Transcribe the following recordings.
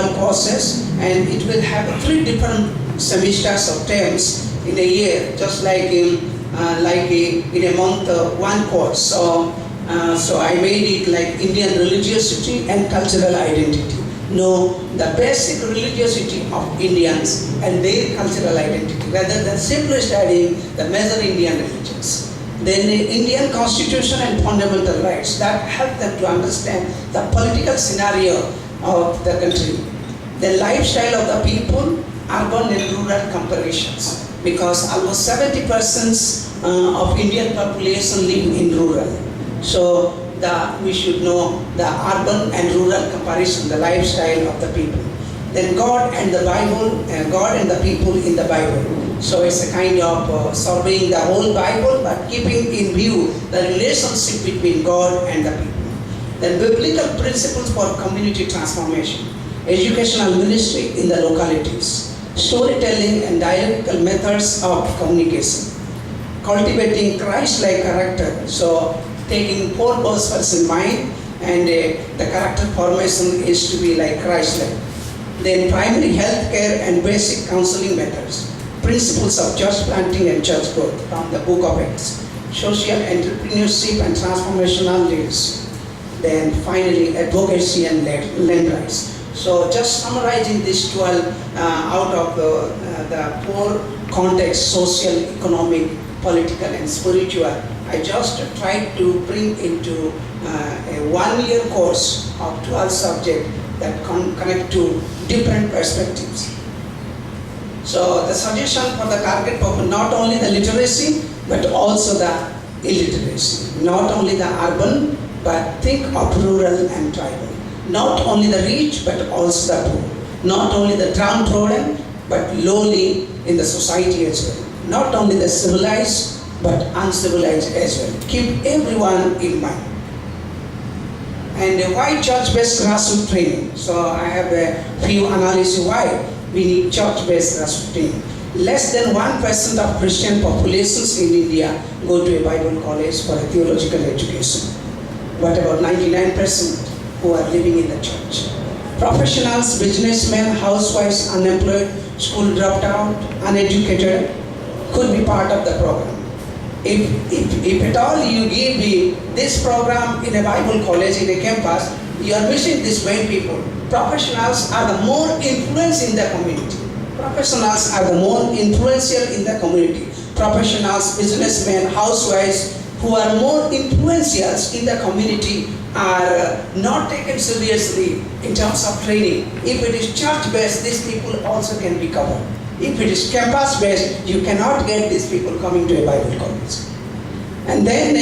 annual courses, and it will have 3 different semesters of terms in a year, just like in a month, 1 course. So I made it like Indian religiosity and cultural identity. Know the basic religiosity of Indians and their cultural identity, rather than simply studying the major Indian religions. Then the Indian Constitution and fundamental rights that help them to understand the political scenario of the country. The lifestyle of the people, urban and rural comparisons, because almost 70% of Indian population live in rural. So we should know the urban and rural comparison, the lifestyle of the people. Then God and the Bible, God and the people in the Bible. So it's a kind of surveying the whole Bible, but keeping in view the relationship between God and the people. Then biblical principles for community transformation, educational ministry in the localities, storytelling and dialectical methods of communication, cultivating Christ-like character. So taking 4 verses in mind, and the character formation is to be like Christ-like. Then primary health care and basic counseling methods, principles of church planting and church growth from the book of Acts, social entrepreneurship and transformational leaders. Then finally advocacy and land rights. So just summarizing this 12 out of the 4 contexts, social, economic, political and spiritual, I just tried to bring into a 1-year course of 12 subjects that connect to different perspectives. So the suggestion for the target population, not only the literacy, but also the illiteracy. Not only the urban, but think of rural and tribal. Not only the rich, but also the poor. Not only the downtrodden, but lowly in the society as well. Not only the civilized, but uncivilized as well. Keep everyone in mind. And why church-based grassroots training? So I have a few analyses why we need church-based grassroots training. Less than 1% of Christian populations in India go to a Bible college for a theological education. What about 99% who are living in the church? Professionals, businessmen, housewives, unemployed, school dropped out, uneducated could be part of the program. If at all you give this program in a Bible college, in a campus, you are missing these main people. Professionals are the more influence in the community. Professionals are the more influential in the community. Professionals, businessmen, housewives who are more influential in the community are not taken seriously in terms of training. If it is church-based, these people also can be covered. If it is campus-based, you cannot get these people coming to a Bible college. And then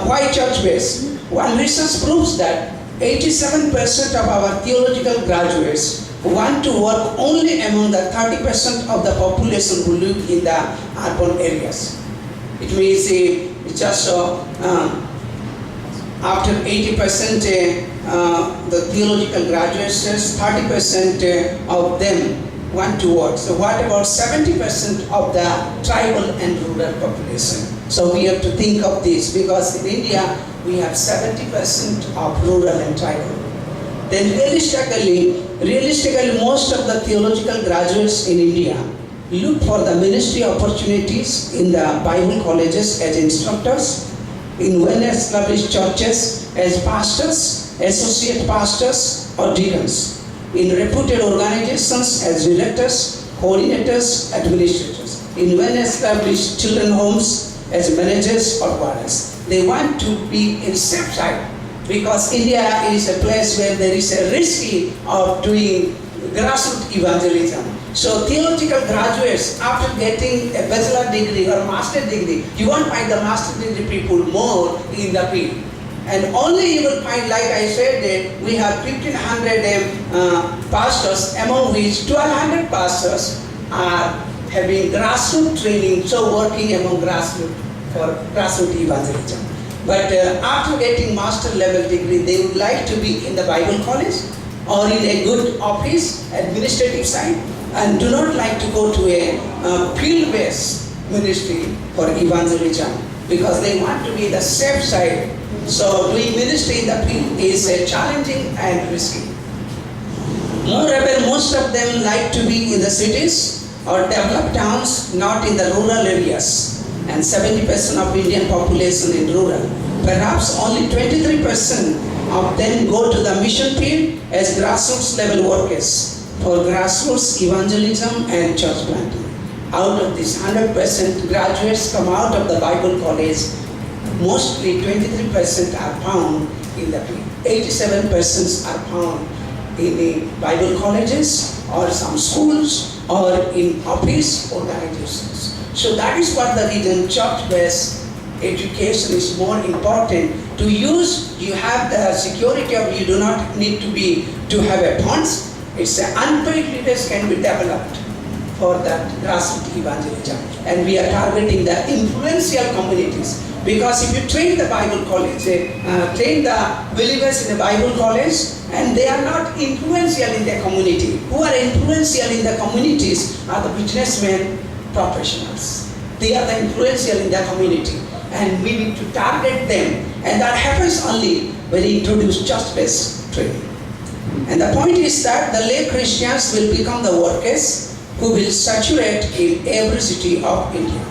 why church-based? One research proves that 87% of our theological graduates want to work only among the 30% of the population who live in the urban areas. It means just after 80% the theological graduates, 30% of them want to work. So what about 70% of the tribal and rural population? So we have to think of this, because in India we have 70% of rural and tribal. Then realistically most of the theological graduates in India look for the ministry opportunities in the Bible colleges as instructors, in well-established churches as pastors, associate pastors or deacons, in reputed organizations as directors, coordinators, administrators, in well-established children homes as managers or wardens. They want to be in safe side, because India is a place where there is a risky of doing grassroots evangelism. So theological graduates, after getting a bachelor degree or master degree, you won't find the master degree people more in the field. And only you will find, like I said, that we have 1,500 pastors, among which 1,200 pastors are having grassroots training, so working among grassroots for grassroots evangelism. But after getting master level degree, they would like to be in the Bible college or in a good office, administrative side, and do not like to go to a field-based ministry for evangelism, because they want to be the safe side. So doing ministry in the field is challenging and risky. Moreover, most of them like to be in the cities or developed towns, not in the rural areas. And 70% of Indian population in rural. Perhaps only 23% of them go to the mission field as grassroots level workers for grassroots evangelism and church planting. Out of this 100% graduates come out of the Bible college, mostly 23% are found in the field. 87% are found in the Bible colleges or some schools or in office organizations. So that is what the reason church-based education is more important. To use, you have the security of, you do not need to have a funds. It's an unpaid leaders can be developed for that grassroots evangelism. And we are targeting the influential communities. Because if you train the Bible college, train the believers in the Bible college, and they are not influential in their community. Who are influential in the communities are the businessmen, professionals. They are the influential in their community. And we need to target them. And that happens only when we introduce church-based training. And the point is that the lay Christians will become the workers who will saturate in every city of India.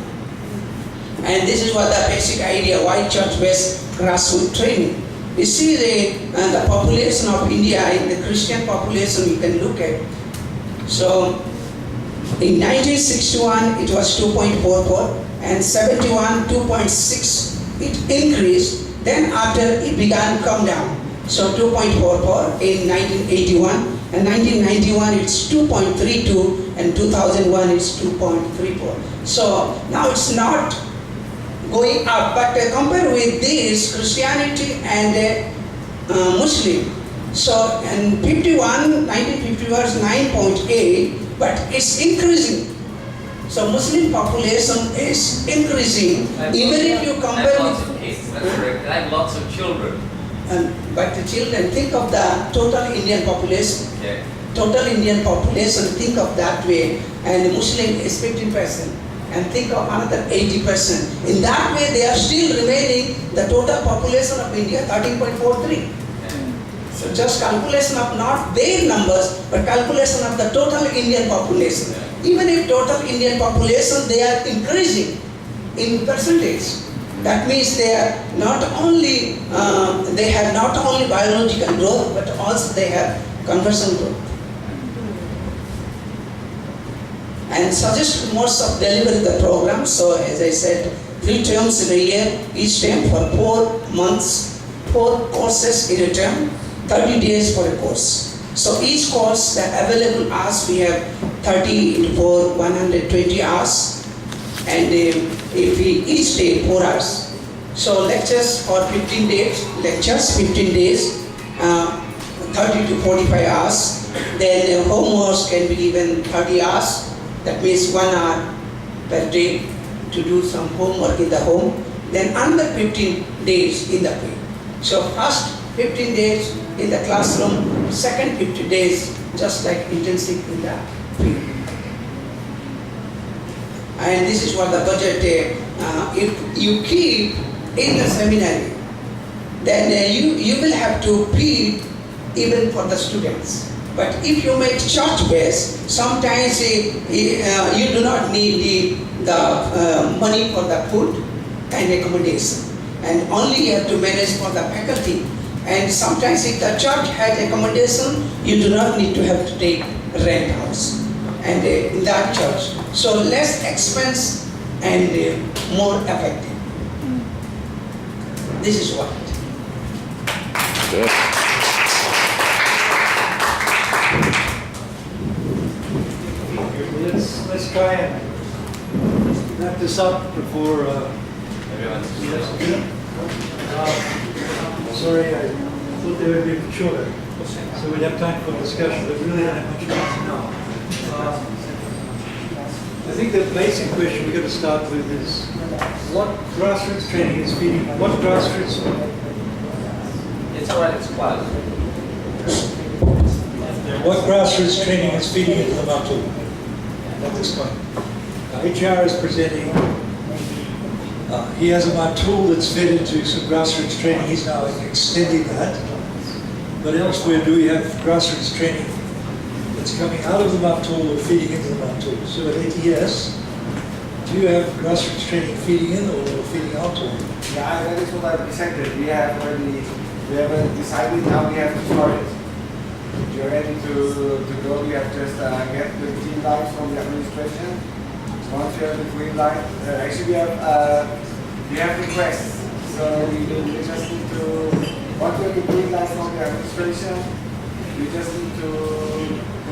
And this is what the basic idea, why church-based grassroots training. You see the population of India, in the Christian population you can look at. So in 1961 it was 2.44 and 71 2.6, it increased. Then after it began to come down. So 2.44 in 1981 and 1991 it's 2.32 and 2001 it's 2.34. So now it's not going up, but compared with this, Christianity and Muslim. So in 1950 was 9.8, but it's increasing. So Muslim population is increasing, even if you compare with... I have lots of children. But the children, think of the total Indian population. Okay. Total Indian population, think of that way, and the Muslim is 15%. And think of another 80%. In that way, they are still remaining the total population of India, 13.43. So just calculation of not their numbers, but calculation of the total Indian population. Even if total Indian population, they are increasing in percentage. That means they are not only, they have not only biological growth, but also they have conversion growth. And suggest modes of delivery the program. So as I said, 3 terms in a year, each term for 4 months, 4 courses in a term, 30 days for a course. So each course, the available hours, we have 30 into 4, 120 hours. And if we each day 4 hours. So lectures for 15 days, 15 days, 30 to 45 hours. Then homeworks can be given 30 hours. That means 1 hour per day to do some homework in the home. Then another 15 days in the field. So first 15 days in the classroom, second 50 days just like intensive in the field. And this is what the budget, if you keep in the seminary, then you will have to feed even for the students. But if you make church-based, sometimes you do not need the money for the food and accommodation. And only you have to manage for the faculty. And sometimes if the church has accommodation, you do not need to have to take rent house. And in that church. So less expense and more effective. This is what. Good. Let's try and wrap this up before. Sorry, I thought they would be shorter, so we'd have time for discussion, but really don't have much time now. I think the basic question we're going to start with is what grassroots training is feeding. What grassroots? It's alright, it's quiet. What grassroots training is feeding into the Matu at this point? HR is presenting. He has a tool that's fed into some grassroots training. He's now extending that. But elsewhere, do we have grassroots training that's coming out of the MAP tool or feeding into the MAP tool. So at ATS, do you have grassroots training feeding in or feeding out tool? Yeah, that is what I've decided. We have already decided how we have to start it. If you're ready to go, we have just get the green light from the administration. Once you have the green light, actually we have requests. So we just need to, once we have the green light from the administration, we just need to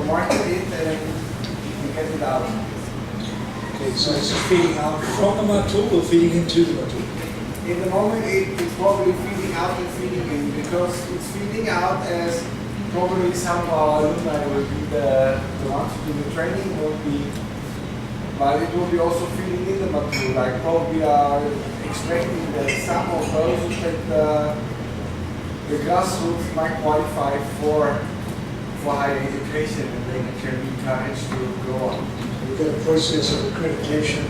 market it and we get it out. Okay, so it's feeding out from the MAP tool or feeding into the MAP tool? In the moment, it's probably feeding out and feeding in because it's feeding out as probably some of our alumni will be the ones who do the training will be, but it will be also feeding in the material. Like probably are expecting that some of those who take the grassroots might qualify for higher education and they can be encouraged to go on. We've got a process of accreditation.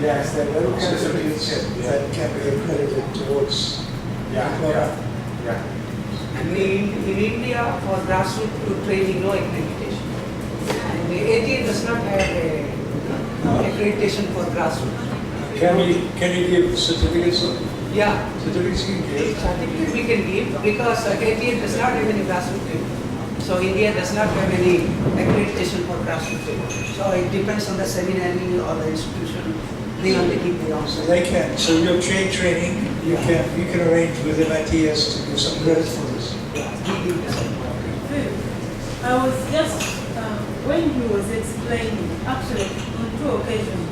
Yes, that will get a certificates certificate. that can be accredited towards. Yeah. And in India, for grassroots training, no accreditation. And the ATA does not have a accreditation for grassroots. Can you give certificates? Yeah, Certificates you can give. certificate we can give because ATA does not have any grassroots training. So India does not have any accreditation for grassroots training. So it depends on the seminary or the institution. They only give their own So they can. So your chain training, you can arrange with MITS to give some credit for this. I was just, when he was explaining, actually on 2 occasions,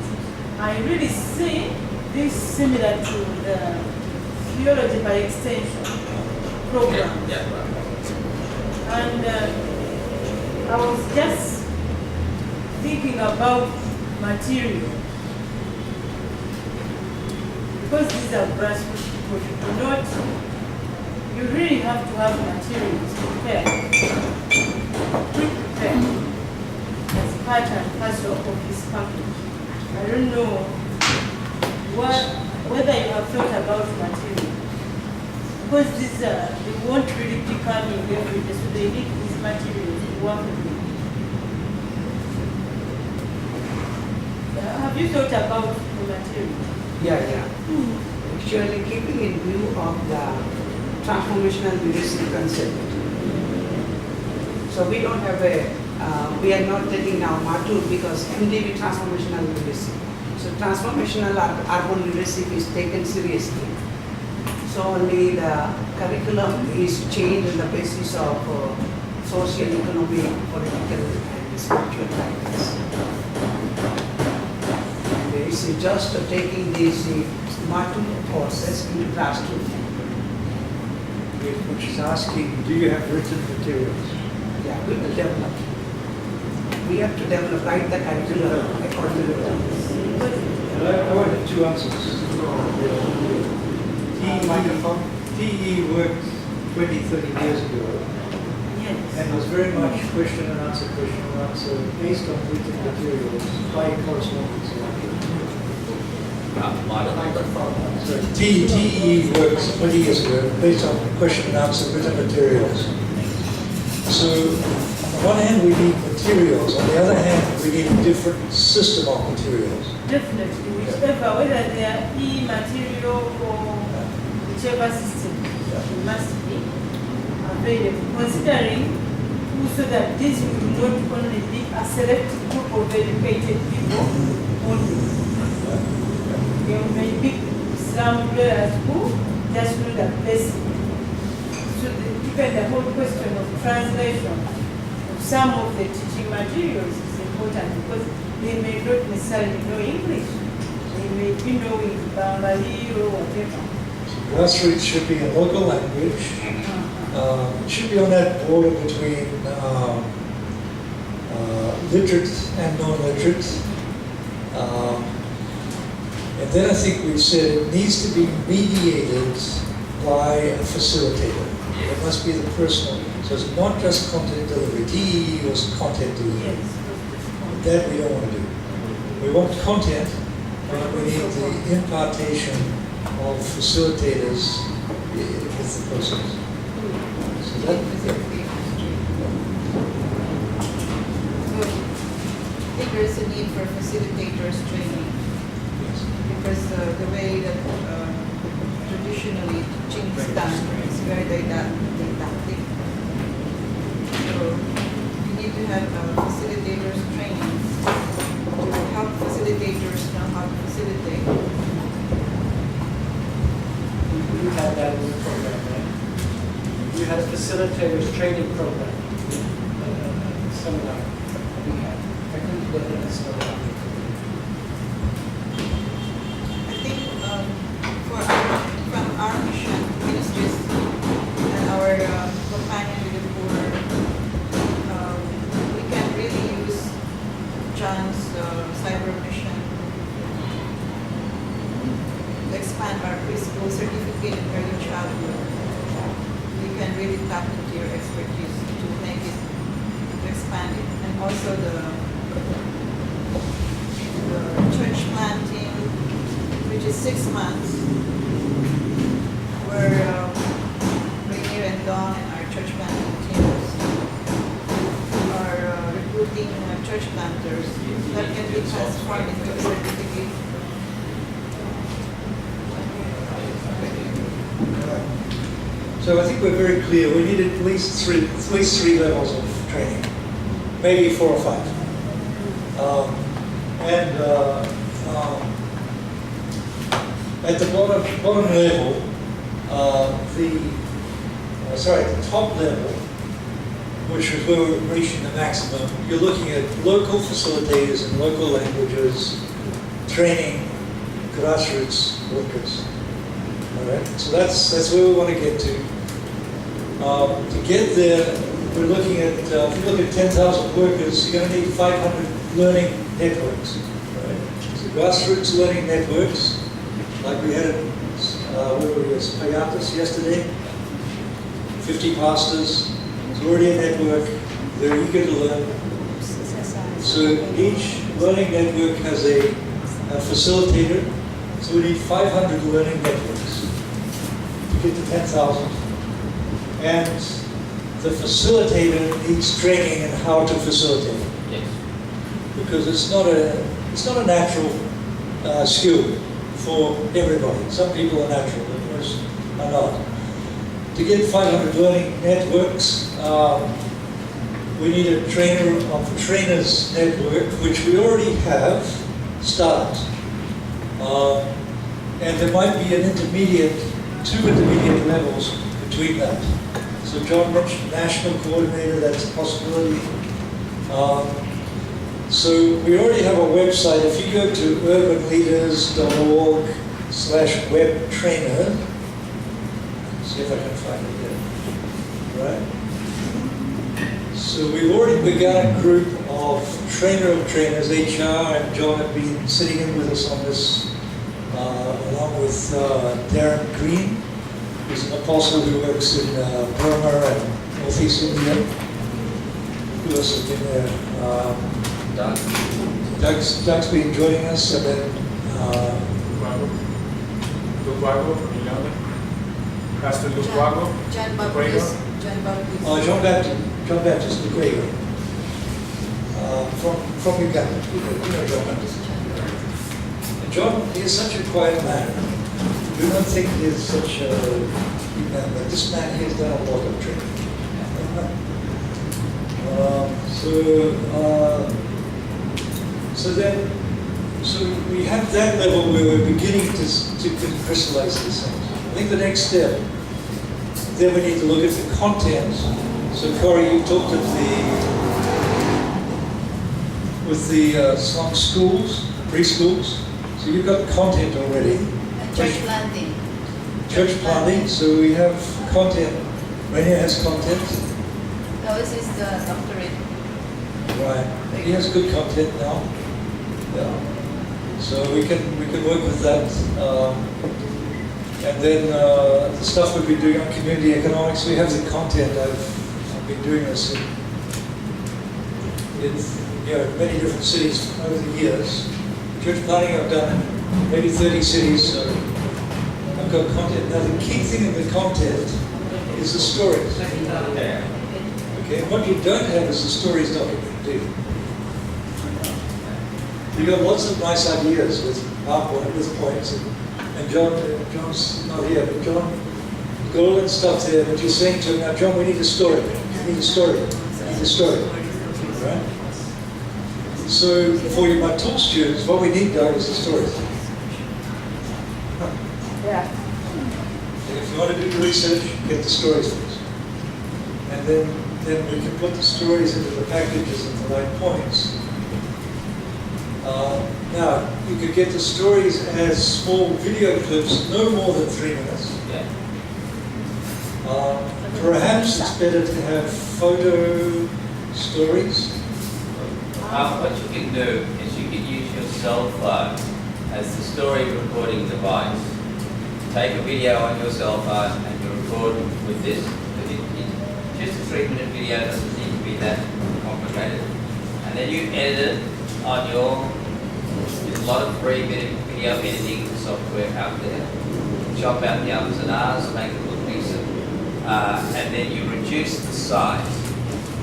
I really see this similar to the theology by extension program. And I was just thinking about material. Because these are grassroots people, you really have to have materials prepared, pre-prepared, as part and parcel of this package. I don't know whether you have thought about material. Because they won't really be coming every day, so they need these materials to work with. Have you thought about the material? Yeah. Actually, keeping in view of the transformational leadership concept. So we don't have we are not taking now module because MDB transformational leadership. So transformational urban leadership is taken seriously. So only the curriculum is changed on the basis of social, economic, political, and spiritual guidance. And it's just taking these module courses into classroom. Which is asking, do you have written materials? Yeah, we will develop. We have to develop, write the curriculum according to the And I wanted 2 answers. TE worked 20, 30 years ago Yes. and was very much question and answer based on written materials by correspondence. So TE worked 20 years ago based on question and answer written materials. So on the one hand we need materials, on the other hand we need a different system of materials. Definitely, whichever, whether they are e-material or whichever system, it must be available. Considering also that this will not only be a select group of educated people only. There may be some players who just know the basic. So even the whole question of translation of some of the teaching materials is important because they may not necessarily know English. They may be knowing Bengali or whatever. Grassroots should be a local language. It should be on that border between literate and non-literate. And then I think we've said it needs to be mediated by a facilitator. It must be the personal. So it's not just content delivery. TE was content delivery. Yes. That we don't want to do. We want content, but we need the impartation of facilitators with the process. So that, there is a need for facilitators training Yes. because the way that traditionally teaching is done is very didactic. So you need to have facilitators training to help facilitators know how to facilitate. You had that in your program, right? You had a facilitators training program, seminar we had. I couldn't get it, so I think from our mission ministries and our companion with the poor, we can really use John's cyber mission to expand our preschool certificate in early childhood. We can really tap into your expertise to make it, to expand it. And also the church planting, which is 6 months, where Rainier and Dawn and our church planting teams are recruiting church planters that can be transformed into a certificate. So I think we're very clear. We need at least three levels of training, maybe 4 or 5. At the bottom level, the top level, which is where we're reaching the maximum, you're looking at local facilitators in local languages, training grassroots workers. All right, so that's where we want to get to. To get there, we're looking at, if you look at 10,000 workers, you're going to need 500 learning networks. Right? So grassroots learning networks, like we had at Payatas yesterday, 50 pastors, it's already a network, they're eager to learn. So each learning network has a facilitator, so we need 500 learning networks to get to 10,000. And the facilitator needs training in how to facilitate. Yes. Because it's not a natural skill for everybody. Some people are natural, others are not. To get 500 learning networks, we need a trainer of trainers network, which we already have started. And there might be an two intermediate levels between that. So John mentioned national coordinator, that's a possibility. So we already have a website. If you go to urbanleaders.org/web trainer, see if I can find it there. Right? So we've already begun a group of trainers, HR, and John have been sitting in with us on this, along with Darren Green, who's an apostle who works in Burma and Northeast India. Who else has been there? Doug's been joining us, and then Luguago from Uganda. Pastor Luguago. John Baptist. John Baptist Luguago. From Uganda. You know John Baptist. And John is such a quiet man. Do not think he is such a man, but this man he has done a lot of training. So we have that level where we're beginning to crystallize these things. I think the next step, then we need to look at the content. So Corey, you talked with the slum schools, preschools. So you've got content already. Church planting. Church planting. So we have content. Rainier has content. No, this is the doctorate. Right. He has good content now. Yeah. So we can work with that. And then the stuff we've been doing on community economics, we have the content. I've been doing this in many different cities over the years. Church planting I've done in maybe 30 cities, so I've got content. Now the key thing in the content is the stories. Okay, what you don't have is the stories document, do you? You got lots of nice ideas with PowerPoint, with points, and John's not here, but John got all that stuff there, but you're saying to him, now John, we need a story. We need a story. We need a story. Right? So for you, my tall students, what we need, Doug, is a story. Yeah. And if you want to do the research, get the stories first. And then we can put the stories into the packages at the right points. Now, you could get the stories as small video clips, no more than 3 minutes. Yeah. Perhaps it's better to have photo stories. What you can do is you can use your cell phone as the story recording device. Take a video on your cell phone and you record with this. Just a 3-minute video, doesn't need to be that complicated. And then you edit it on your, there's a lot of free video editing software out there. Chop out the ums and ahs, make it look decent. And then you reduce the size.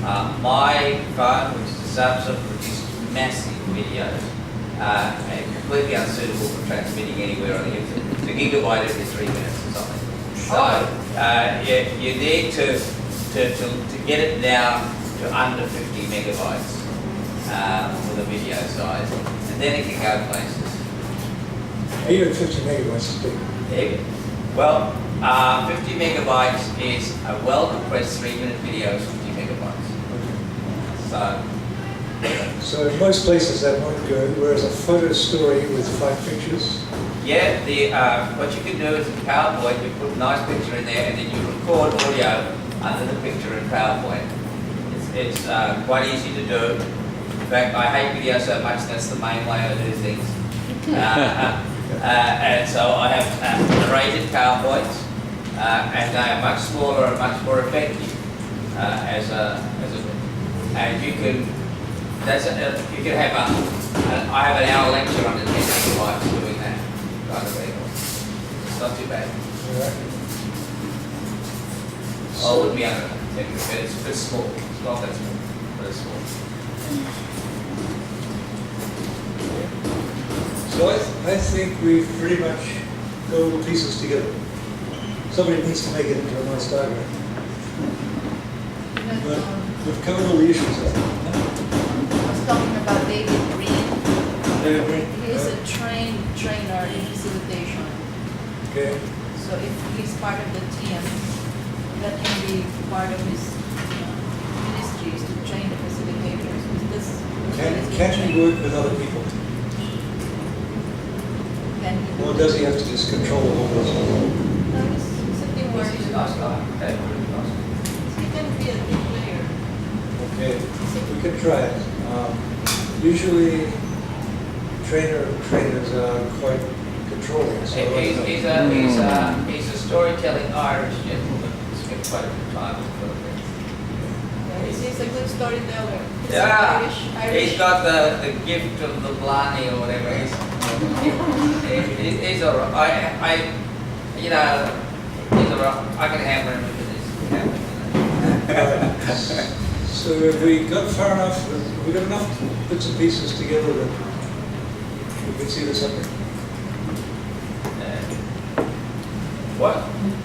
My phone, which is a Samsung, produced massive videos and completely unsuitable for transmitting anywhere on the internet. The gigabyte every 3 minutes or something. So you need to get it down to under 50 megabytes for the video size, and then it can go places. Even 50 megabytes is big. Yeah. Well, 50 megabytes is a well-compressed 3-minute video is 50 megabytes. So in most places that won't go, whereas a photo story with 5 pictures. Yeah, what you can do is in PowerPoint, you put a nice picture in there and then you record audio under the picture in PowerPoint. It's quite easy to do. In fact, I hate video so much, that's the main way I do things. And so I have narrated PowerPoints, and they are much smaller and much more effective and you can have I have an hour lecture on the 10 megabytes doing that kind of thing. It's not too bad. I wouldn't be under 10 megabytes, it's a bit small. It's not that small, but it's small. So I think we've pretty much got all the pieces together. Somebody needs to make it into a nice diagram. But we've covered all the issues, I think. I was talking about David Green. David Green. He is a trainer in facilitation. Okay. So if he's part of the team, that can be part of his ministries to train the facilitators. Can he work with other people? Or does he have to just control the whole process? No, it's a teamwork. He's a nice guy. He can be a team player. Okay, we could try it. Usually, trainers are quite controlling. So He's a storytelling Irish gentleman. Spent quite a bit of time with Philippines. Yeah, he's a good storyteller. He's Yeah, Irish. he's got the gift of the Blarney or whatever. He's all right. He's all right. I can hammer him with this. So have we got far enough, have we got enough bits and pieces together that we can see this happening? What?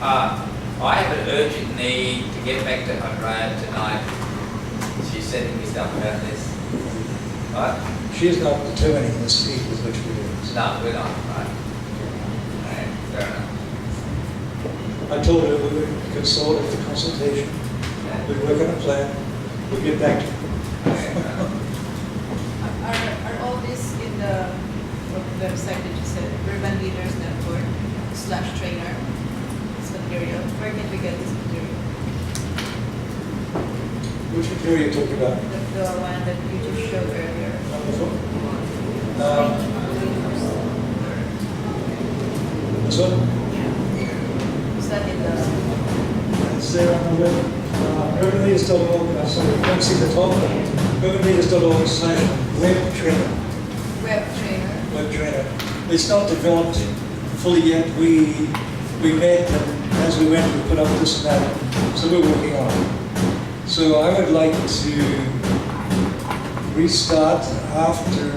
I have an urgent need to get back to Andrea tonight. She's sending me stuff about this. Right? She is not determining the speed with which we do this. No, we're not. Right? Fair enough. I told her we would consult at the consultation, we'd work on a plan, we'd get back to her. Are all this in the website that you said, Urban Leaders Network /trainer, this material? Where can we get this material? Which material are you talking about? The one that you just showed earlier. On the phone? This one? Is that in the... It's there on the web. urbanleaders.org, sorry, you don't see the top, urbanleaders.org/web trainer. Web trainer. Web trainer. It's not developed fully yet. We met, and as we went, we put up this and that. So we're working on it. So I would like to restart after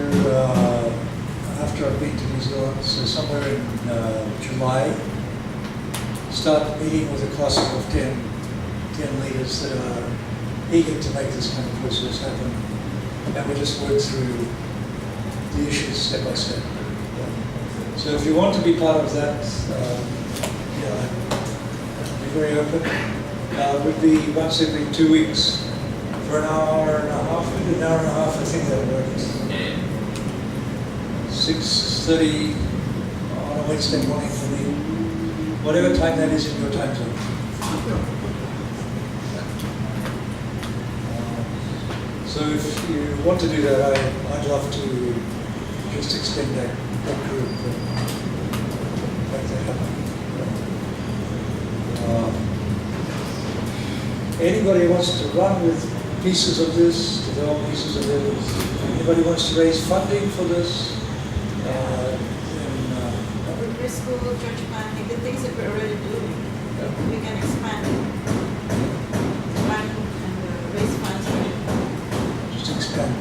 after I've been to New Zealand, so somewhere in July, start meeting with a cluster of 10 leaders that are eager to make this kind of process happen. And we just work through the issues step by step. So if you want to be part of that, be very open. It would be once every 2 weeks for an hour and a half. We did an hour and a half, I think that worked. 6:30 on a Wednesday morning for me. Whatever time that is in your time zone. So if you want to do that, I'd love to just extend that group and make that happen. Anybody who wants to run with pieces of this, develop pieces of this, anybody wants to raise funding for this, Preschool, church planting, the things that we're already doing, we can expand it. Run and raise funds for it. just expand.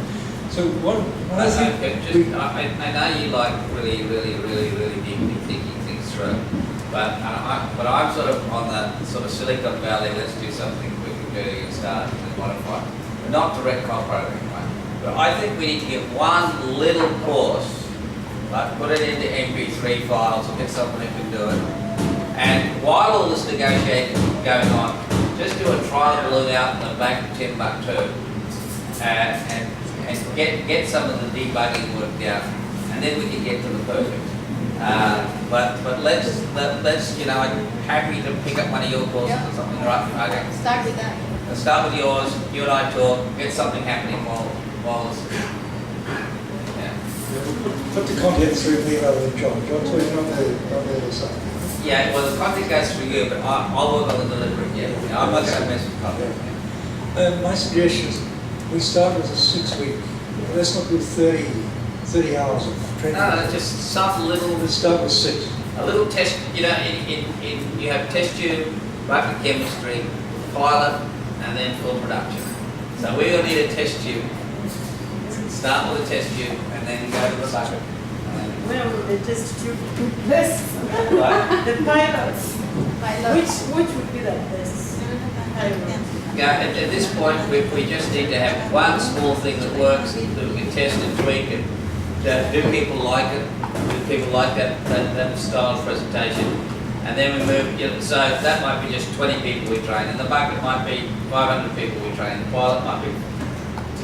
So what I I think know you like really deeply thinking things through, but I'm sort of on the sort of Silicon Valley. Let's do something quick and dirty and start and modify. Not direct programming, right? But I think we need to get one little course. Like put it into MP3 files or get someone who can do it. And while all this negotiating is going on, just do a trial balloon out in the back of Timbuktu and get some of the debugging worked out, and then we can get to the perfect. But let's I'm happy to pick up one of your courses or something, right? Okay. Start with that. Let's start with yours. You and I talk. Get something happening while this. put the content through me rather than John. John, so you're on the other side. Yeah, well, the content goes through you, but I'll work on the delivery. Yeah, I'm not going to mess with content. My suggestion is we start with a 6-week. Let's not do 30 hours of training. No, just some little. Let's start with 6. A little test. You have test tube, bucket chemistry, pilot, and then full production. So we're going to need a test tube. Start with a test tube, and then go to the bucket. Where will the test tube place? Right. The pilots. Pilots. Which would be the best? Yeah, at this point, we just need to have one small thing that works, that we can test and tweak it. Do people like it? Do people like that style of presentation? And then we move, so that might be just 20 people we train, and the bucket might be 500 people we train, the pilot might be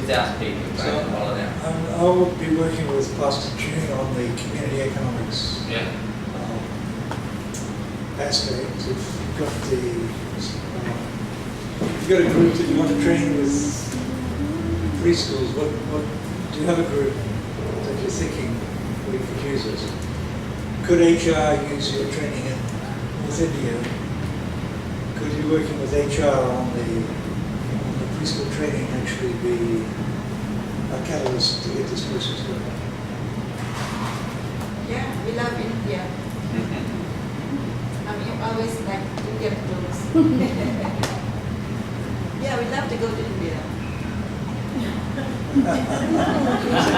2,000 people we train, and roll it out. I will be working with Pastor June on the community economics Yeah. aspect. If you've got a group that you want to train with preschools, what do you have a group that you're thinking we could use it? Could HR use your training with India? Could you working with HR on the preschool training actually be a catalyst to get this process going? Yeah, we love India. You always like Indian clothes. Yeah, we love to go to India.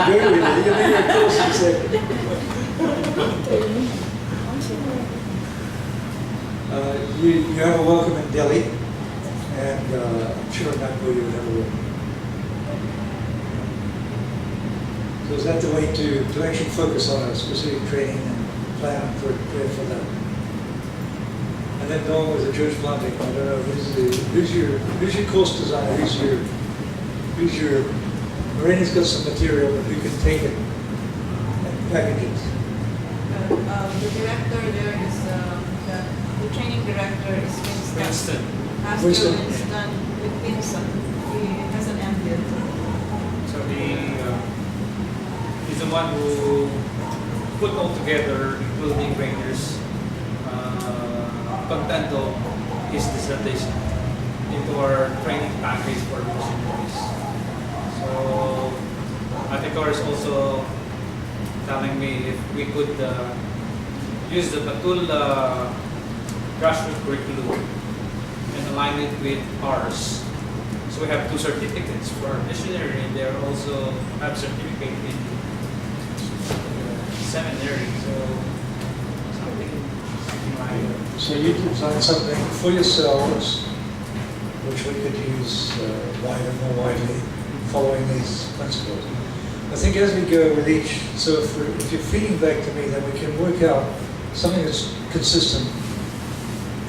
Good, you made your course, you said. You have a welcome in Delhi, and I'm sure in Nagpur you would have a welcome. So is that the way to actually focus on a specific training and plan for that? And then going with the church planting, I don't know, who's your course designer, who's your Marina's got some material, but who can take it and package it? The director there is, the training director is Winston. Pastor Winston. Winston with Vincent. He has an MBA. So he's the one who put all together, including trainers, content of his dissertation into our training package for missionaries. So I think is also telling me if we could use the Batul grassroots curriculum and align it with ours. So we have 2 certificates for our missionary, and they also have certificate in seminary, so something like So you design something for yourselves, which we could use more widely, following these principles. I think as we go with each, so if you're feeding back to me, then we can work out something that's consistent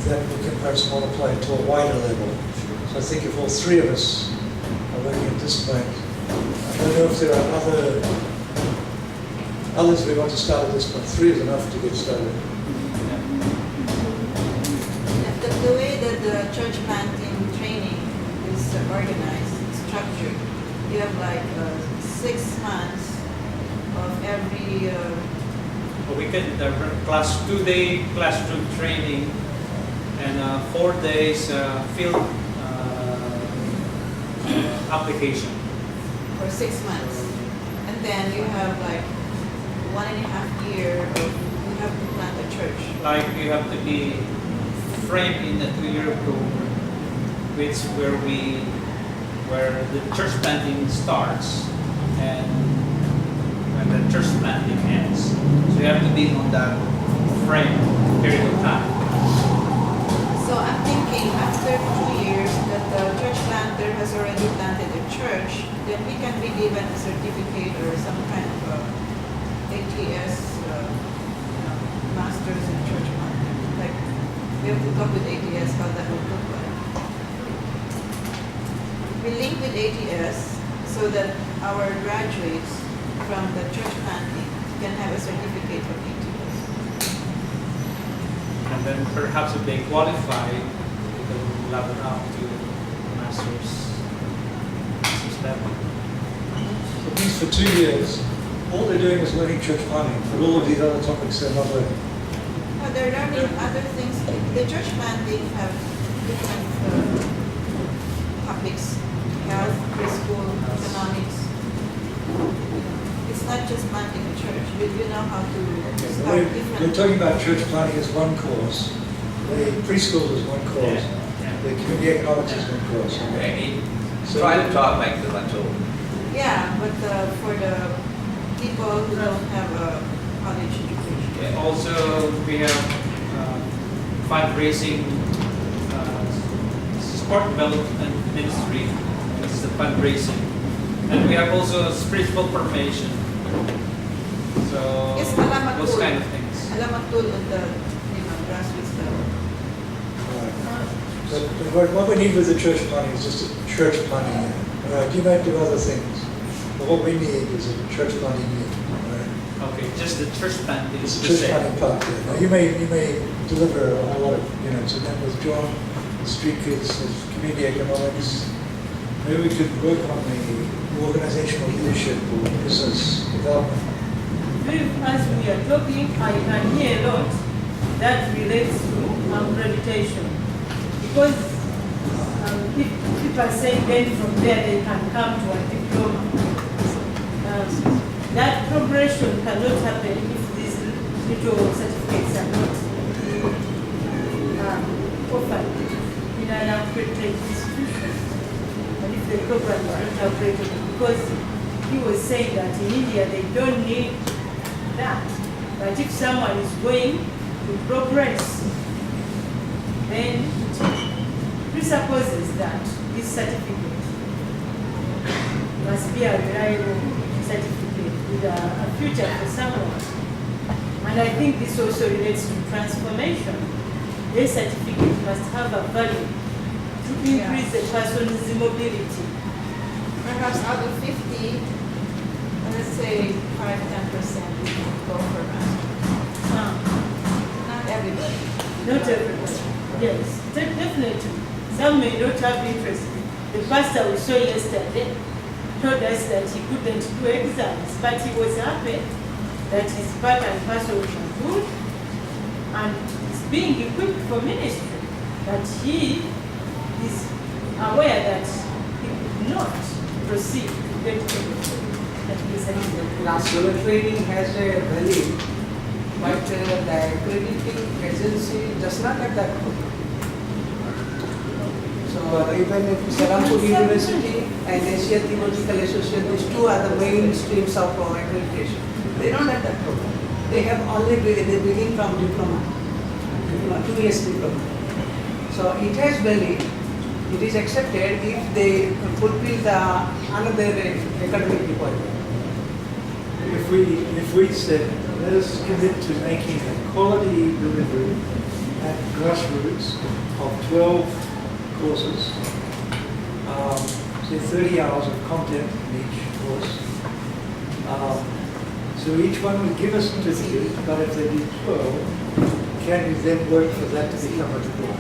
that we can perhaps multiply to a wider level. So I think if all three of us are looking at this point, I don't know if there are others we want to start at this point. Three is enough to get started. The way that the church planting training is organized, structured, you have like 6 months of every. we can class 2-day classroom training and 4 days field application. For 6 months, and then you have like 1.5 years of you have to plant a church. Like you have to be framed in a 2-year program, which where the church planting starts and when the church planting ends. So you have to be on that frame period of time. So I'm thinking after 2 years that the church planter has already planted a church, then we can be given a certificate or some kind of ATS, Masters in Church Planting. Like we have to talk with ATS how that would look like. We link with ATS so that our graduates from the church planting can have a certificate from ATS. And then perhaps if they qualify, they will level up to master's level. So at least for 2 years, all they're doing is learning church planting, but all of these other topics they're not learning. No, they're learning other things. The church planting have different topics: health, preschool, economics. It's not just planting a church. You know how to start We're different. talking about church planting as one course, the preschool is one course, the community economics is one course. Okay. Try to make them a tool. Yeah, but for the people who don't have a college education. Yeah, also, we have fundraising, sport development ministry. This is the fundraising, and we have also spiritual formation. So Yes, alamat those tool. kind of things. Alamat tool at the grassroots level. But what we need with the church planting is just a church planting unit. You might do other things, but what we need is a church planting unit. Okay, just the church planting It's is a the church same. planting part. Yeah. Now you may deliver a whole lot of units, and then with John, the street kids, the community economics, maybe we could work on the organizational leadership or business development. As we are talking, I can hear a lot that relates to accreditation. Because if people are saying then from there they can come to a diploma. That progression cannot happen if these little certificates are not offered in an accredited institution. And if the program is not accredited, because he was saying that in India they don't need that. But if someone is going to progress, then it presupposes that this certificate must be a reliable certificate with a future for someone. And I think this also relates to transformation. This certificate must have a value to increase the person's mobility. Perhaps out of 50, let's say 5-10% will go for masters. Not everybody. Not everybody. Yes, definitely. Some may not have interest. The pastor we saw yesterday told us that he couldn't do exams, but he was happy that his part and parcel was good and is being equipped for ministry. But he is aware that he could not proceed to get everything that he is National training has a value, but the accrediting agency does not have that value. So even if Serampur University and Asia Theological Association, these two are the main streams of accreditation. They don't have that program. they have only they begin from diploma, 2 years diploma. So it has value. It is accepted if they fulfill the another academic requirement. If we said, let us commit to making a quality delivery at grassroots of 12 courses, say 30 hours of content in each course. So each one would give us a certificate, but if they do 12, can we then work for that to become a diploma?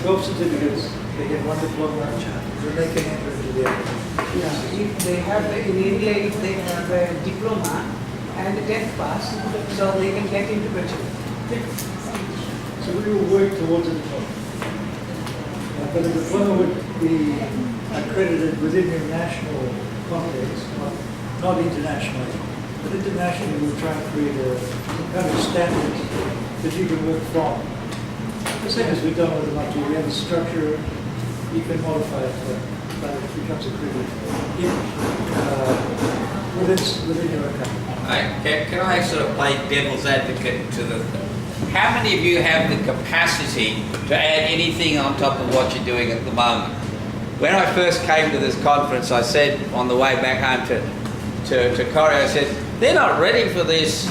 12 certificates, they get 1 diploma, then they can enter into the academy. Yeah, if they have, in India, if they have a diploma and 10th pass, so they can get into bachelor. So we will work towards a diploma. But the diploma would be accredited within your national context, not internationally. But internationally, we'll try and create a kind of standard that you can work from. The same as we've done with the M2U, we have a structure, you can modify it, but it becomes accredited within your account. Can I sort of play devil's advocate to the... How many of you have the capacity to add anything on top of what you're doing at the moment? When I first came to this conference, I said on the way back home to Korea, I said, they're not ready for this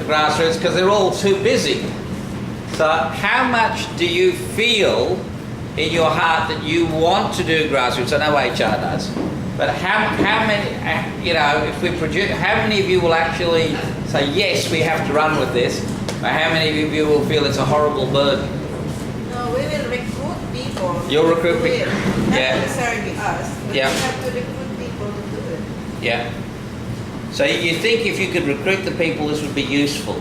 grassroots because they're all too busy. So how much do you feel in your heart that you want to do grassroots? I know HR does. But how many, you know, if we produce, how many of you will actually say, yes, we have to run with this? Or how many of you will feel it's a horrible burden? No, we will recruit people. You'll recruit to do people? it. Not Yeah. necessarily us, but Yeah. we have to recruit people to do it. Yeah. So you think if you could recruit the people, this would be useful?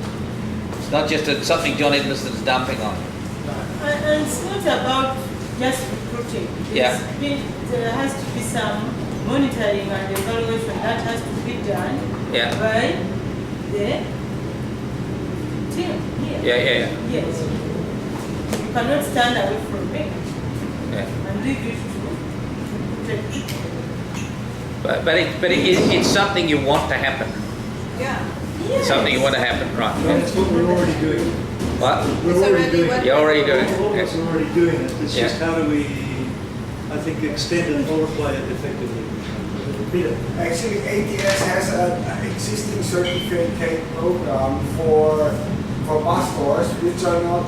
It's not just something John Edmiston's dumping on. And it's not about just recruiting. Yeah. There has to be some monitoring and evaluation that has to be done Yeah. by the team here. Yeah. Yes. You cannot stand away from me Yeah. and leave it to protect people. But it's something you want to happen. Yeah. It's something you want to happen, right? And that's what we're already doing. What? We're It's already already doing what- it. You're already doing All of it. us are already doing it. It's Yeah. just how do we, I think, extend and multiply it effectively. Peter? Actually, ATS has an existing certificate program for pastors, which are not,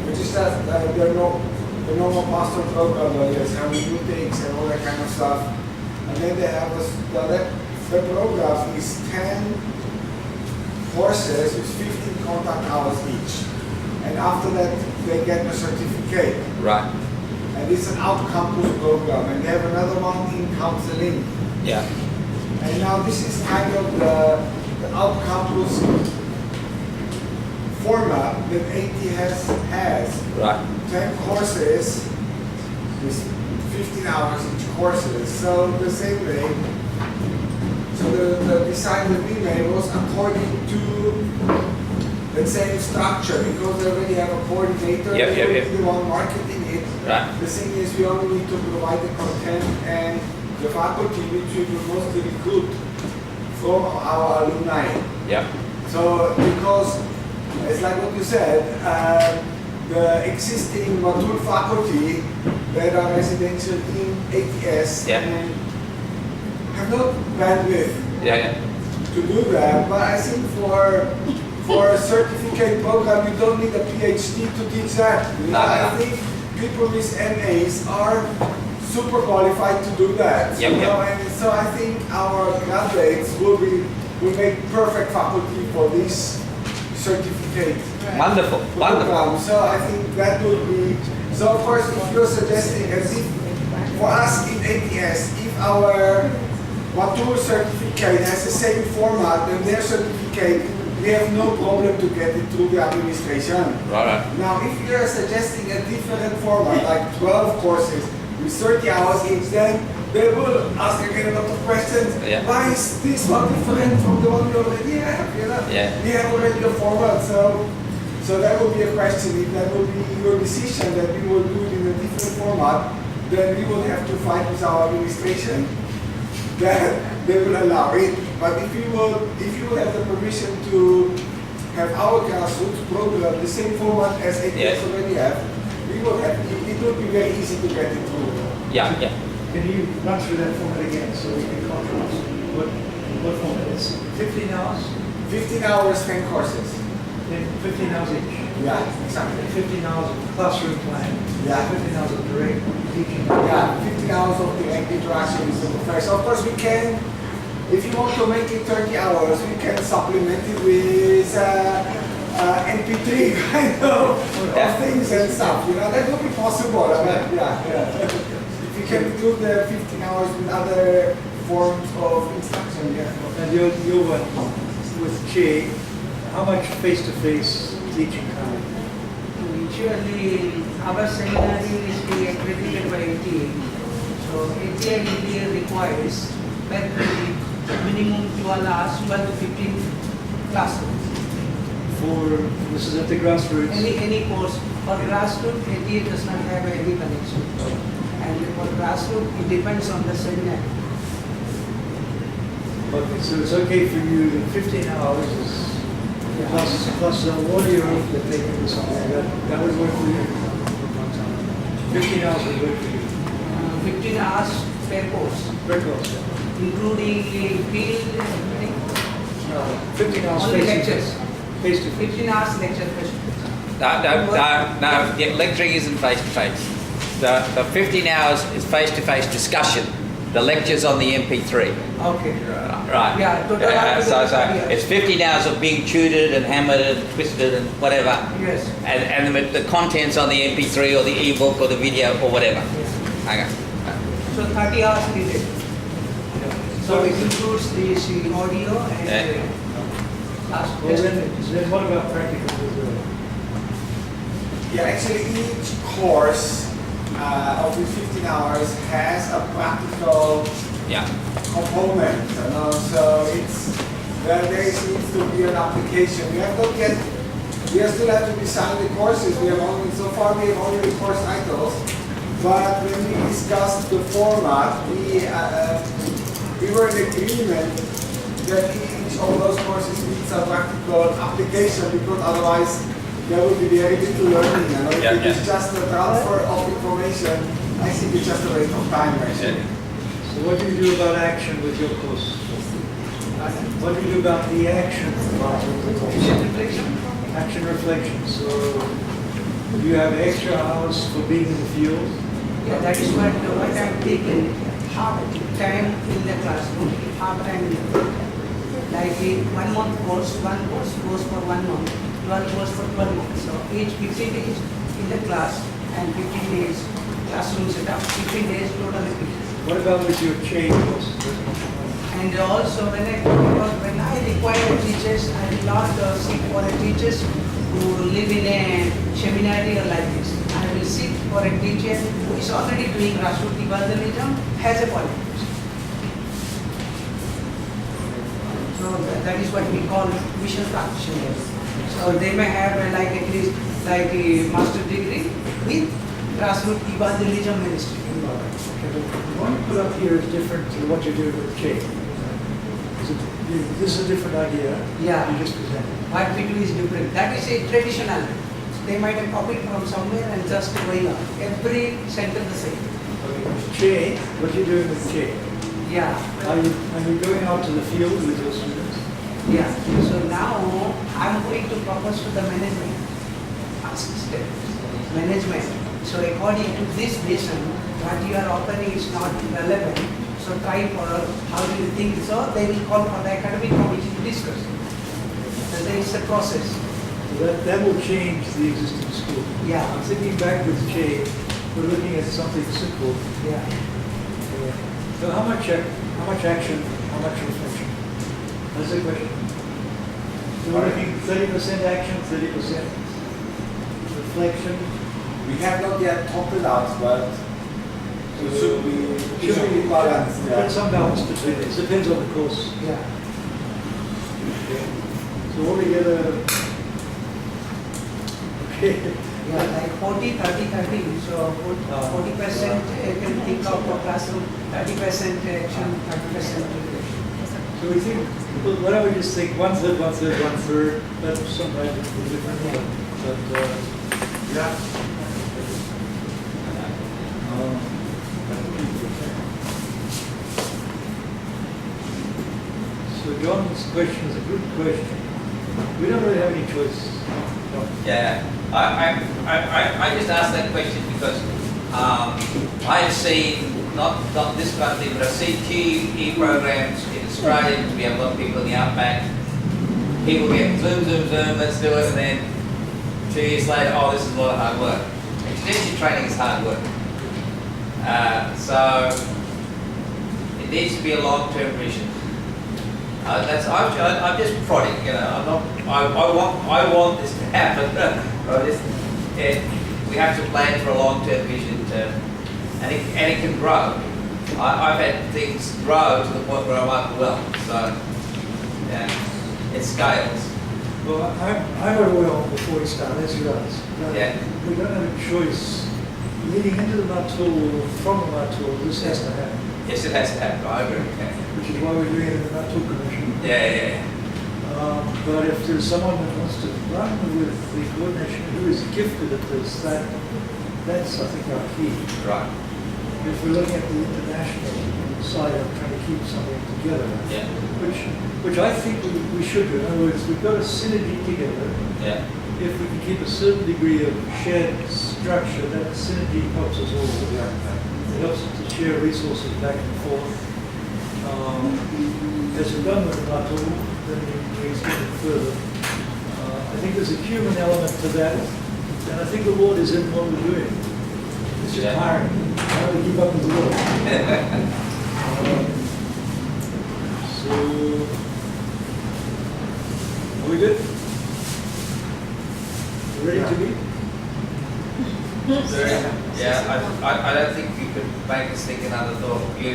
which is that they're not the normal pastor program, there's hermeneutics and all that kind of stuff. And then they have the program is 10 courses with 15 contact hours each. And after that, they get a certificate. Right. And it's an out-campus program, and they have another one in counseling. Yeah. And now this is kind of the out-campus format that ATS has. Right. 10 courses with 15 hours each courses. So the same way, so the design that we made was according to the same structure, because they already have a coordinator, Yep. they the one marketing it. Right. The thing is, we only need to provide the content and the faculty, which we will mostly recruit from our alumni. Yeah. So, because it's like what you said, the existing mature faculty that are residential in ATS Yeah. have no bandwidth Yeah. to do that. But I think for a certificate program, you don't need a PhD to teach that. No. I think people with MAs are super qualified to do that. Yep, you know, yep. and so I think our graduates will make perfect faculty for this certificate Wonderful. Wonderful. program. So I think that would be, so of course if you're suggesting, as if for us in ATS, if our mature certificate has the same format than their certificate, we have no problem to get it through the administration. Right. Now if you're suggesting a different format, like 12 courses with 30 hours each, then they will ask again a lot of questions. Yeah. Why is this one different from the one we already have? You know? Yeah. We have already a format, so that would be a question. If that would be your decision that we will do it in a different format, then we will have to fight with our administration. then they will allow it. But if you will have the permission to have our grassroots program the same format as ATS Yes. already have, we will have it will be very easy to get it through. Yeah, yeah. Can you run through that format again so we can contrast? What format is 15 hours? 15 hours, 10 courses. Then 15 hours each. Yeah, exactly. 15 hours of classroom plan. Yeah. 15 hours of direct teaching. Yeah, 15 hours of the interaction with the professor. Of course, we can, if you want to make it 30 hours, we can supplement it with MP3 kind of things and stuff. You know, that would be possible. I mean, yeah. If you can include the 15 hours with other forms of instruction, yeah. And your one with Che, how much face-to-face teaching time? Usually, our seminary is being accredited by ATA. So ATA requires per credit minimum 12 hours, 12 to 15 classes. This is at the grassroots? Any course. For grassroots, ATA does not have any connection. And for grassroots, it depends on the seminary. Okay, so it's okay for you that 15 hours is plus the audio that they can do something like that. That would work for you? 15 hours would work for you? 15 hours per course. Per course, yeah. Including field and everything. No, 15 hours Only face to lectures. face to face. 15 hours lecture first. No, yeah, lecturing isn't face-to-face. The 15 hours is face-to-face discussion. The lecture's on the MP3. Okay. Right. Yeah, total So it's 15 hours of being tutored and hammered and twisted and whatever. Yes. And the contents on the MP3 or the ebook or the video or whatever. Okay. So 30 hours needed. So it includes the audio and last Well, then what about practical? Yeah, actually each course of the 15 hours has a practical Yeah. component, you know, so there needs to be an application. We still have to design the courses. So far we have only the course titles, but when we discussed the format, we were in agreement that each of those courses needs a practical application, because otherwise there will be very little learning. You know? If it's just a transfer of information, I think it's just a waste of time actually. So what do you do about action with your course? What do you do about the action part of the course? Action reflection. So do you have extra hours for being in the field? yeah, that is what I'm taking. Half time in the classroom, half time in the field. Like a 1 month course, one course goes for 1 month, 12 goes for 12 months. So each 15 days in the class and 15 days classroom setup, 15 days total activity. What about with your chain course? And also when I require teachers, I will not seek for a teachers who live in a seminary or like this. I will seek for a teacher who is already doing grassroots evangelism, has a qualification. So that is what we call mission practitioners. So they may have at least like a master degree with grassroots evangelism ministry. Okay, but what you put up here is different to what you do with chain. This is a different idea. Yeah. You just presented. What we do is different. That is a traditional. They might have copied from somewhere and just going on. Every center the same. Chain, what are you doing with chain? Yeah. Are you going out to the field with your students? Yeah. So now I'm going to propose to the management, assistant, management. So according to this vision, what you are offering is not relevant. So try for how do you think? So they will call for the academic committee to discuss. So there is a process. So that will change the existing school. Yeah. I'm thinking back with chain, we're looking at something simple. Yeah. So how much action, how much reflection? That's the question. So we're looking 30% action, 30% reflection. We have not yet talked it out, but it should be balanced. There's some balance between it. It depends on the course. Yeah. So altogether, okay, Yeah, like 40, 30, 30. So 40% you can think of a classroom, 30% action, 30% education. So we think, well, why don't we just think one third, one third, one third, but sometimes it's a different one. But, yeah. So John's question is a good question. We don't really have any choice. John. Yeah, I just asked that question because I've seen, not this kind of thing, but I've seen QE programs in Australia. We have a lot of people in the outback. People get zoom, let's do it, and then 2 years later, oh, this is a lot of hard work. Extension training is hard work. So it needs to be a long-term vision. I'm just prodding, you know. I want this to happen. We have to plan for a long-term vision, and it can grow. I've had things grow to the point where I'm overwhelmed. So yeah, it scales. Well, I'm overwhelmed before we start, as you guys. Yeah. We don't have a choice. Leading into the Matul, from the Matul, this has to happen. Yes, it has to happen. I agree. Yeah. Which is why we're doing it in the Matul Commission. Yeah. But if there's someone that wants to run with the coordination, who is gifted at this, that's I think our key. Right. If we're looking at the international side of trying to keep something together, Yeah. which I think we should do. In other words, we've got a synergy together. Yeah. If we can keep a certain degree of shared structure, that synergy helps us all. It helps us to share resources back and forth. As we've done with Matul, then we extend it further. I think there's a human element to that, and I think the Lord is in what we're doing. It's just tiring. How to keep up with the Lord. So, are we good? Ready to be? Yeah, I don't think you could make us think another thought. You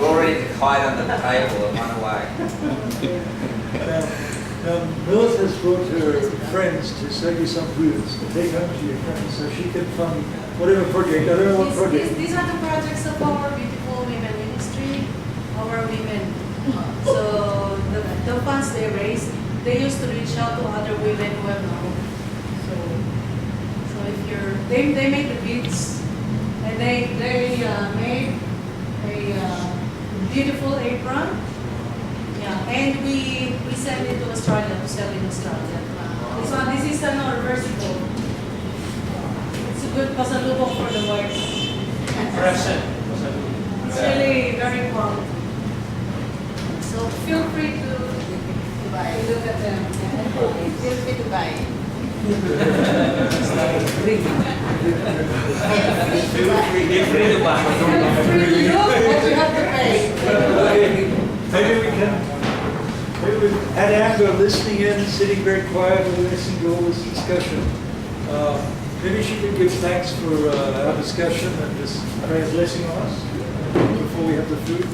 already hide under the table and run away. Now, Mills has brought her friends to sell you some booths to take home to your friends so she can fund whatever project. I don't know what project. These are the projects of our beautiful women ministry, our women. So the funds they raise, they used to reach out to other women who have no. So if you're, they make the beads, and they made a beautiful apron. Yeah, and we send it to Australia to sell in Australia. This is an versatile. It's a good pasalubong for the wives. Present. It's really very cool. So feel free to look at them. Feel free to buy. Feel free to buy. Free to look, but you have to pay. Maybe we had Amber listening in, sitting very quietly, listening to all this discussion. Maybe she could give thanks for our discussion and just pray a blessing on us before we have the food.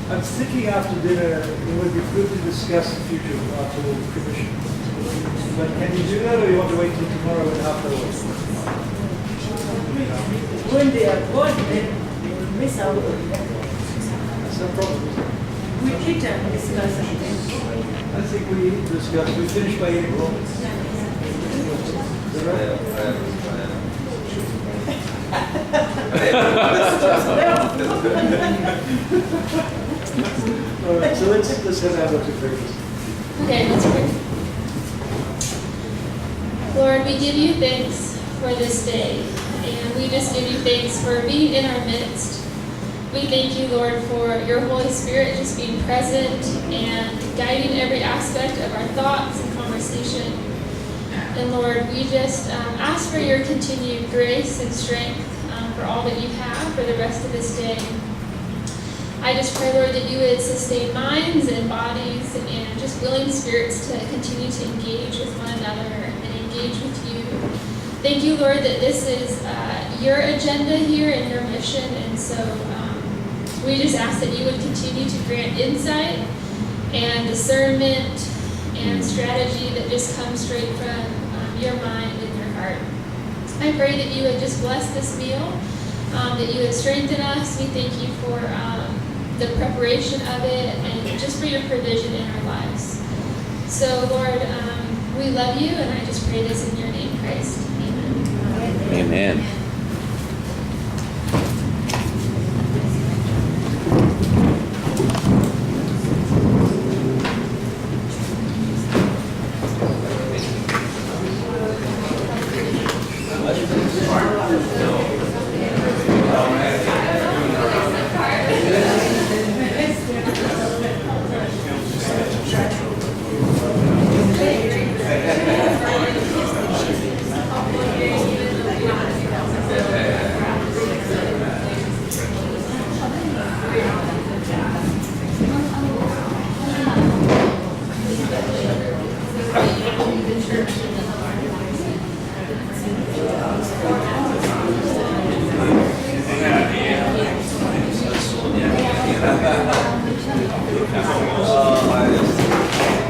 I'm thinking after dinner it would be good to discuss the future of our whole commission. But can you do that, or you want to wait till tomorrow and afterwards? When they are gone, then they will miss out on that. That's no problem. We eat and discuss and then. I think we discussed, we finished by 8 o'clock. Is that right? All right, so let's have our to breakfast. Okay, let's pray. Lord, we give you thanks for this day, and we just give you thanks for being in our midst. We thank you, Lord, for your Holy Spirit just being present and guiding every aspect of our thoughts and conversation. And Lord, we just ask for your continued grace and strength for all that you have for the rest of this day. I just pray, Lord, that you would sustain minds and bodies and just willing spirits to continue to engage with one another and engage with you. Thank you, Lord, that this is your agenda here and your mission. And so we just ask that you would continue to grant insight and discernment and strategy that just comes straight from your mind and your heart. I pray that you would just bless this meal, that you would strengthen us. We thank you for the preparation of it and just for your provision in our lives. So, Lord, we love you, and I just pray this in your name, Christ. Amen. Amen.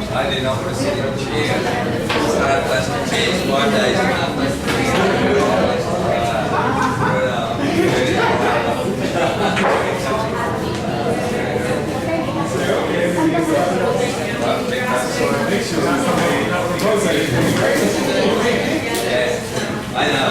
I did not receive a chair. Started plastic chairs 5 days. I know.